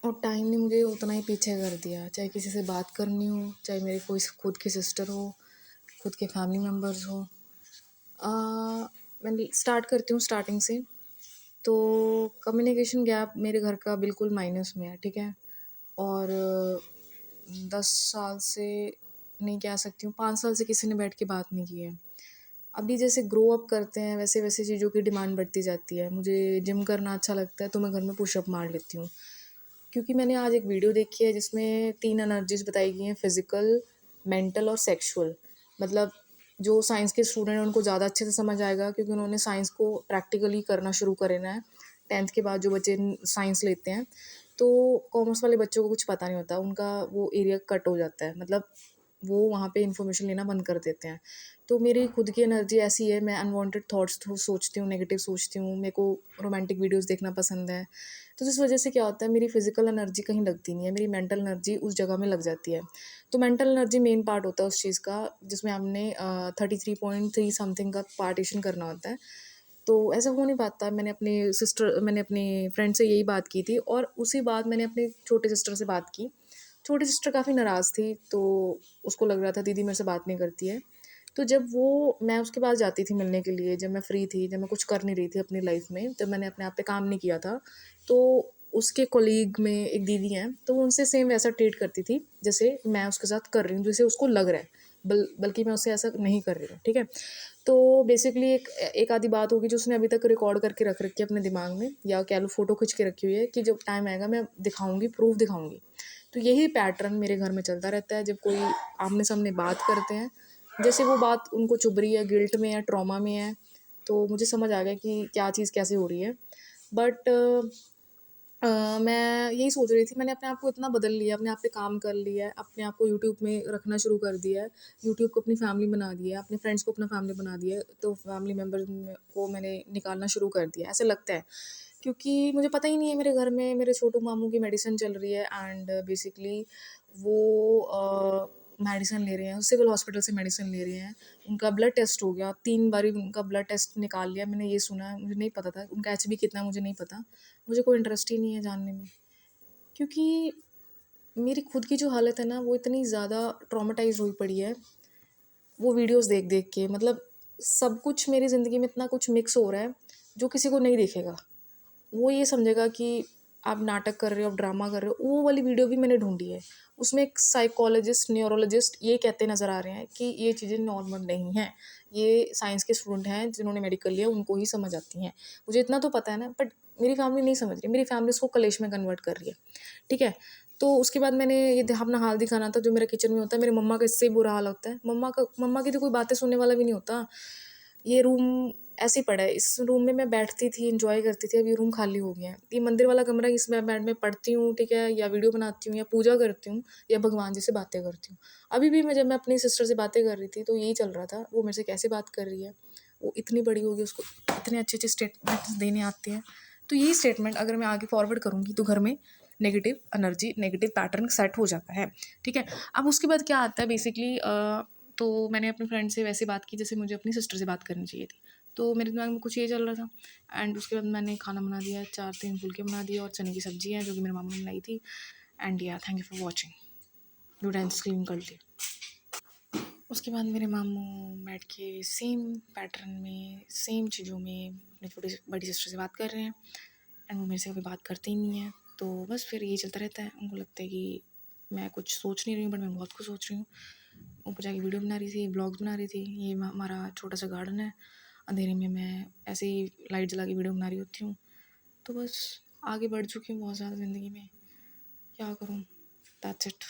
और टाइम ने मुझे उतना ही पीछे कर दिया, चाहे किसी से बात करनी हो, चाहे मेरे कोई खुद की सिस्टर हो, खुद के फैमिली मेम्बर्स हो। मैं स्टार्ट करती हूँ स्टार्टिंग से। तो कम्युनिकेशन गैप मेरे घर का बिल्कुल माइनस में है, ठीक है। और 10 साल से नहीं कह सकती हूँ, 5 साल से किसी ने बैठ के बात नहीं की है। अभी जैसे ग्रो अप करते हैं वैसे वैसे चीज़ों की डिमांड बढ़ती जाती है। मुझे जिम करना अच्छा लगता है तो मैं घर में पुशअप मार लेती हूँ, क्योंकि मैंने आज एक वीडियो देखी है जिसमें 3 एनर्जीज़ बताई गई हैं, फिज़िकल, मेंटल और सेक्सुअल। मतलब जो साइंस के स्टूडेंट हैं उनको ज़्यादा अच्छे से समझ आएगा, क्योंकि उन्होंने साइंस को प्रैक्टिकली करना शुरू करना है। 10th के बाद जो बच्चे साइंस लेते हैं, तो कॉमर्स वाले बच्चों को कुछ पता नहीं होता, उनका वो एरिया कट हो जाता है, मतलब वो वहाँ पे इन्फॉर्मेशन लेना बंद कर देते हैं। तो मेरी खुद की एनर्जी ऐसी है, मैं अनवांटेड थॉट्स सोचती हूँ, नेगेटिव सोचती हूँ, मेरे को रोमांटिक वीडियोस देखना पसंद है। तो जिस वजह से क्या होता है, मेरी फिजिकल एनर्जी कहीं लगती नहीं है, मेरी मेंटल एनर्जी उस जगह में लग जाती है। तो मेंटल एनर्जी मेन पार्ट होता है उस चीज़ का, जिसमें हमने 33.3 समथिंग का पार्टीशन करना होता है। तो ऐसा हो नहीं पाता। मैंने अपने फ्रेंड से यही बात की थी, और उसी बाद मैंने अपनी छोटी सिस्टर से बात की। छोटी सिस्टर काफ़ी नाराज़ थी, तो उसको लग रहा था दीदी मेरे से बात नहीं करती है। तो जब मैं उसके पास जाती थी मिलने के लिए, जब मैं फ्री थी, जब मैं कुछ कर नहीं रही थी अपनी लाइफ में, जब मैंने अपने आप पे काम नहीं किया था, तो उसके कोलीग में एक दीदी हैं, तो वो उनसे सेम वैसा ट्रीट करती थी जैसे मैं उसके साथ कर रही हूँ, जैसे उसको लग रहा है। बल्कि मैं उससे ऐसा नहीं कर रही हूँ, ठीक है। तो बेसिकली एक एक आधी बात होगी जो उसने अभी तक रिकॉर्ड करके रख रखी है अपने दिमाग में, या कह लो फ़ोटो खींच के रखी हुई है, कि जब टाइम आएगा मैं दिखाऊंगी, प्रूफ दिखाऊंगी। तो यही पैटर्न मेरे घर में चलता रहता है। जब कोई आमने सामने बात करते हैं, जैसे वो बात उनको चुभ रही है, गिल्ट में है, ट्रॉमा में है, तो मुझे समझ आ गया कि क्या चीज़ कैसे हो रही है। बट मैं यही सोच रही थी, मैंने अपने आप को इतना बदल लिया, अपने आप पे काम कर लिया है, अपने आप को यूट्यूब में रखना शुरू कर दिया है, यूट्यूब को अपनी फैमिली बना दिया है, अपने फ्रेंड्स को अपना फैमिली बना दिया है, तो फैमिली मेम्बर को मैंने निकालना शुरू कर दिया, ऐसे लगता है। क्योंकि मुझे पता ही नहीं है, मेरे घर में मेरे छोटू मामू की मेडिसिन चल रही है, एंड बेसिकली वो मेडिसिन ले रहे हैं, सिविल हॉस्पिटल से मेडिसिन ले रहे हैं। उनका ब्लड टेस्ट हो गया, 3 बारी उनका ब्लड टेस्ट निकाल लिया, मैंने ये सुना है, मुझे नहीं पता था उनका एचबी कितना है, मुझे नहीं पता। मुझे कोई इंटरेस्ट ही नहीं है जानने में, क्योंकि मेरी खुद की जो हालत है ना, वो इतनी ज़्यादा ट्रॉमेटाइज हुई पड़ी है, वो वीडियोस देख देख के। मतलब सब कुछ मेरी ज़िंदगी में इतना कुछ मिक्स हो रहा है जो किसी को नहीं दिखेगा। वो ये समझेगा कि आप नाटक कर रहे हो, आप ड्रामा कर रहे हो। वो वाली वीडियो भी मैंने ढूंढी है, उसमें एक साइकोलॉजिस्ट, न्यूरोलॉजिस्ट ये कहते नज़र आ रहे हैं कि ये चीज़ें नॉर्मल नहीं हैं, ये साइंस के स्टूडेंट हैं जिन्होंने मेडिकल लिया उनको ही समझ आती हैं। मुझे इतना तो पता है ना, बट मेरी फैमिली नहीं समझ रही, मेरी फैमिली इसको कलेश में कन्वर्ट कर रही है, ठीक है। तो उसके बाद मैंने ये अपना हाल दिखाना था जो मेरा किचन में होता है। मेरी मम्मा का इससे ही बुरा हाल होता है। मम्मा की तो कोई बातें सुनने वाला भी नहीं होता। ये रूम ऐसे ही पड़ा है, इस रूम में मैं बैठती थी, एंजॉय करती थी, अब ये रूम खाली हो गया है। ये मंदिर वाला कमरा, इसमें बेड में पढ़ती हूँ, ठीक है, या वीडियो बनाती हूँ, या पूजा करती हूँ, या भगवान जी से बातें करती हूँ। अभी भी जब मैं अपनी सिस्टर से बातें कर रही थी तो यही चल रहा था, वो मेरे से कैसे बात कर रही है, वो इतनी बड़ी होगी, उसको इतने अच्छे अच्छे स्टेटमेंट देने आते हैं। तो यही स्टेटमेंट अगर मैं आगे फॉरवर्ड करूँगी तो घर में negative energy, negative pattern set हो जाता है, ठीक है। अब उसके बाद क्या आता है बेसिकली, तो मैंने अपने फ्रेंड से वैसे बात की जैसे मुझे अपनी सिस्टर से बात करनी चाहिए थी। तो मेरे दिमाग में कुछ ये चल रहा था, एंड उसके बाद मैंने खाना बना दिया, 4-3 फुलके बना दिए और चने की सब्ज़ी है जो कि मेरे मामा ने बनाई थी। एंड या thank you for watching. Utensils clean कर लिए। उसके बाद मेरे मामू बैठ के सेम पैटर्न में, सेम चीज़ों में अपनी छोटी बड़ी सिस्टर से बात कर रहे हैं, एंड वो मेरे से कभी बात करते ही नहीं है। तो बस फिर यही चलता रहता है। उनको लगता है कि मैं कुछ सोच नहीं रही हूँ, बट मैं बहुत कुछ सोच रही हूँ। ऊपर जाके वीडियो बना रही थी, ब्लॉग्स बना रही थी। ये हमारा छोटा सा गार्डन है, अंधेरे में मैं ऐसे ही लाइट जला के वीडियो बना रही होती हूँ। तो बस आगे बढ़ चुकी हूँ बहुत ज़्यादा ज़िंदगी में, क्या करूँ, दैट्स इट।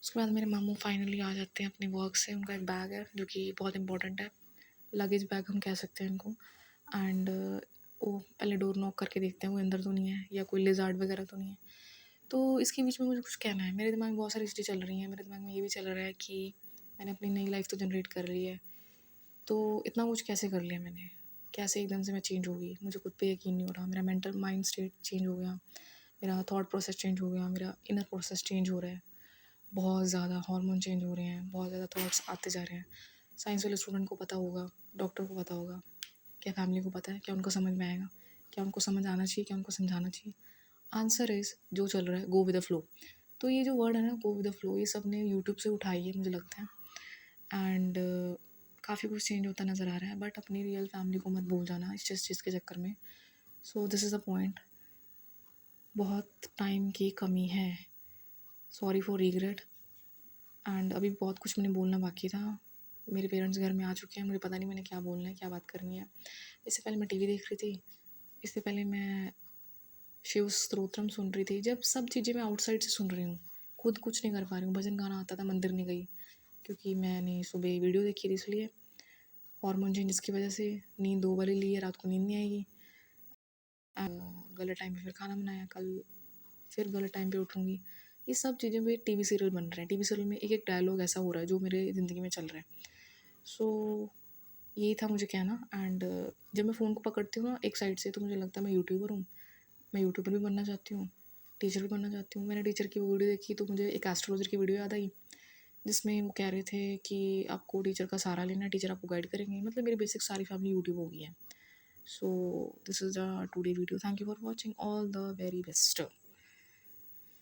उसके बाद मेरे मामू फाइनली आ जाते हैं अपने वर्क से। उनका एक बैग है जो कि बहुत इंपॉर्टेंट है, लगेज बैग हम कह सकते हैं इनको। एंड वो पहले डोर नॉक करके देखते हैं कोई अंदर तो नहीं है, या कोई लिजार्ड वगैरह तो नहीं है। तो इसके बीच में मुझे कुछ कहना है। मेरे दिमाग में बहुत सारी चीज़ें चल रही हैं। मेरे दिमाग में ये भी चल रहा है कि मैंने अपनी नई लाइफ तो जनरेट कर ली है, तो इतना कुछ कैसे कर लिया मैंने, कैसे एकदम से मैं चेंज हो गई, मुझे खुद पे यकीन नहीं हो रहा। मेरा मेंटल माइंड स्टेट चेंज हो गया, मेरा थॉट प्रोसेस चेंज हो गया, मेरा इनर प्रोसेस चेंज हो रहा है। बहुत ज़्यादा हार्मोन चेंज हो रहे हैं, बहुत ज़्यादा थॉट्स आते जा रहे हैं। साइंस वाले स्टूडेंट को पता होगा, डॉक्टर को पता होगा, क्या फैमिली को पता है, क्या उनको समझ में आएगा, क्या उनको समझ आना चाहिए, क्या उनको समझाना चाहिए। आंसर इज़ जो चल रहा है, गो विद द फ्लो। तो ये जो वर्ड है ना, गो विद द फ्लो, ये सब ने यूट्यूब से उठाई है मुझे लगता है। एंड काफ़ी कुछ चेंज होता नज़र आ रहा है, बट अपनी रियल फैमिली को मत भूल जाना इस चीज़ के चक्कर में। So this is the point. बहुत टाइम की कमी है, सॉरी फॉर रिग्रेट। एंड अभी बहुत कुछ मैंने बोलना बाकी था। मेरे पेरेंट्स घर में आ चुके हैं, मुझे पता नहीं मैंने क्या बोलना है, क्या बात करनी है। इससे पहले मैं टीवी देख रही थी, इससे पहले मैं शिव स्तोत्रम सुन रही थी। जब सब चीज़ें मैं आउटसाइड से सुन रही हूँ, खुद कुछ नहीं कर पा रही हूँ। भजन गाना आता था, मंदिर नहीं गई क्योंकि मैंने सुबह वीडियो देखी थी, इसलिए हार्मोन चेंजेस की वजह से नींद 2 वाली ली है, रात को नींद नहीं आएगी। गलत टाइम पे फिर खाना बनाया, कल फिर गलत टाइम पे उठूँगी। ये सब चीज़ें भी टीवी सीरियल बन रहे हैं। टीवी सीरियल में एक एक डायलॉग ऐसा हो रहा है जो मेरे ज़िंदगी में चल रहा है। सो यही था मुझे कहना। एंड जब मैं फ़ोन को पकड़ती हूँ ना एक साइड से, तो मुझे लगता है मैं यूट्यूबर हूँ। मैं यूट्यूबर भी बनना चाहती हूँ, टीचर भी बनना चाहती हूँ। मैंने टीचर की वो वीडियो देखी तो मुझे एक एस्ट्रोलॉजर की वीडियो याद आई, जिसमें वो कह रहे थे कि आपको टीचर का सहारा लेना है, टीचर आपको गाइड करेंगे। मतलब मेरी बेसिक सारी फैमिली यूट्यूब हो गई है। So this is the today video. Thank you for watching. All the very best.